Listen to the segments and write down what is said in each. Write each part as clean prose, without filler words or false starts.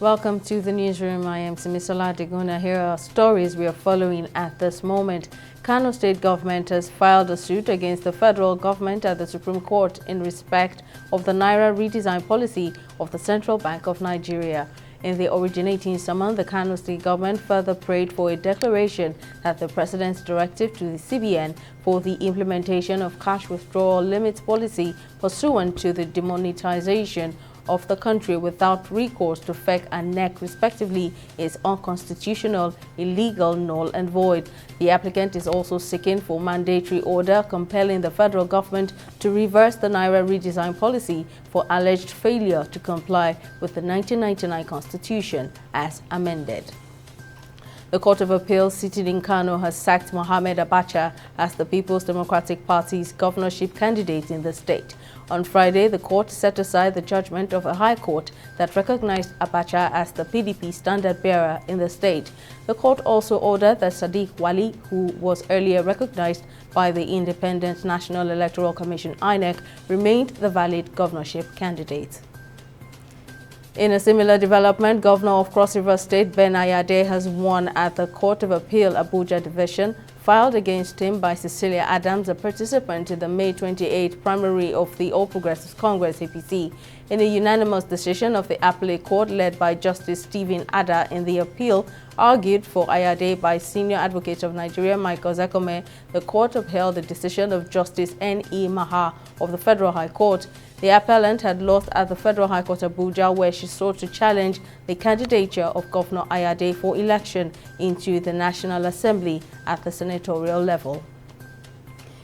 Welcome to the newsroom. I am Simisola Deguna. Here are stories we are following at this moment. Kano State government has filed a suit against the federal government at the Supreme Court in respect of the Naira redesign policy of the Central Bank of Nigeria. In the originating summons, the Kano State government further prayed for a declaration that the President's directive to the CBN for the implementation of cash withdrawal limits policy pursuant to the demonetization of the country without recourse to FEC and NEC respectively is unconstitutional, illegal, null and void. The applicant is also seeking for mandatory order compelling the federal government to reverse the Naira redesign policy for alleged failure to comply with the 1999 Constitution as amended. The Court of Appeal sitting in Kano has sacked Mohamed Abacha as the People's Democratic Party's governorship candidate in the state. On Friday, the court set aside the judgment of a high court that recognized Abacha as the PDP standard-bearer in the state. The court also ordered that Sadiq Wali, who was earlier recognized by the Independent National Electoral Commission (INEC), remained the valid governorship candidate. In a similar development, Governor of Cross River State Ben Ayade has won at the Court of Appeal Abuja Division, filed against him by Cecilia Adams, a participant in the May 28 primary of the All Progressives Congress (APC). In a unanimous decision of the appellate court led by Justice Stephen Ada in the appeal, argued for Ayade by Senior Advocate of Nigeria Michael Zekome, the court upheld the decision of Justice N.E. Maha of the Federal High Court. The appellant had lost at the Federal High Court Abuja, where she sought to challenge the candidature of Governor Ayade for election into the National Assembly at the senatorial level.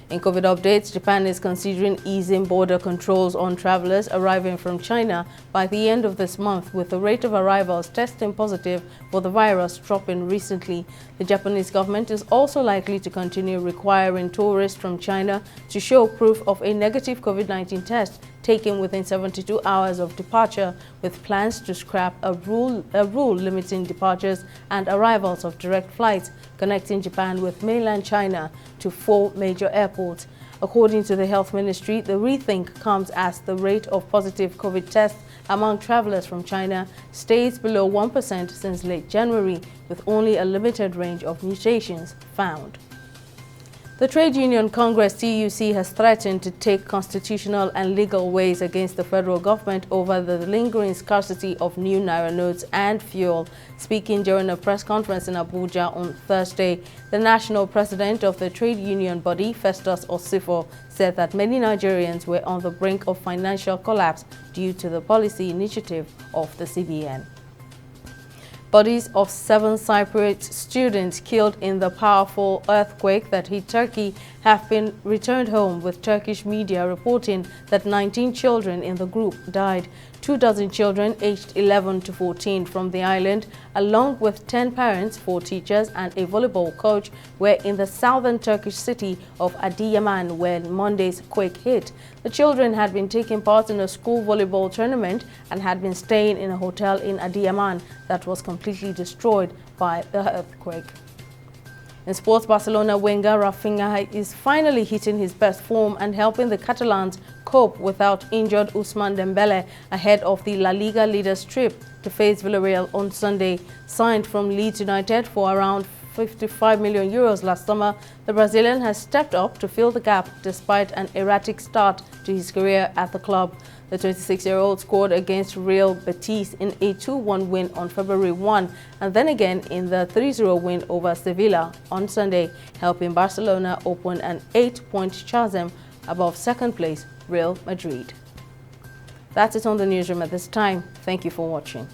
In COVID updates, Japan is considering easing border controls on travelers arriving from China by the end of this month, with the rate of arrivals testing positive for the virus dropping recently. The Japanese government is also likely to continue requiring tourists from China to show proof of a negative COVID-19 test taken within 72 hours of departure, with plans to scrap a rule limiting departures and arrivals of direct flights connecting Japan with mainland China to 4 major airports. According to the Health Ministry, the rethink comes as the rate of positive COVID tests among travelers from China stays below 1% since late January, with only a limited range of mutations found. The Trade Union Congress TUC has threatened to take constitutional and legal ways against the federal government over the lingering scarcity of new Naira notes and fuel. Speaking during a press conference in Abuja on Thursday, the national president of the trade union body, Festus Osifo, said that many Nigerians were on the brink of financial collapse due to the policy initiative of the CBN. Bodies of 7 Cypriot students killed in the powerful earthquake that hit Turkey have been returned home, with Turkish media reporting that 19 children in the group died. 24 children aged 11 to 14 from the island, along with 10 parents, 4 teachers and a volleyball coach, were in the southern Turkish city of Adıyaman when Monday's quake hit. The children had been taking part in a school volleyball tournament and had been staying in a hotel in Adıyaman that was completely destroyed by the earthquake. In sports, Barcelona winger Rafinha is finally hitting his best form and helping the Catalans cope without injured Ousmane Dembele ahead of the La Liga leaders' trip to face Villarreal on Sunday. Signed from Leeds United for around €55 million last summer, the Brazilian has stepped up to fill the gap despite an erratic start to his career at the club. The 26-year-old scored against Real Betis in a 2-1 win on February 1 and then again in the 3-0 win over Sevilla on Sunday, helping Barcelona open an 8-point chasm above second place Real Madrid. That's it on the newsroom at this time. Thank you for watching.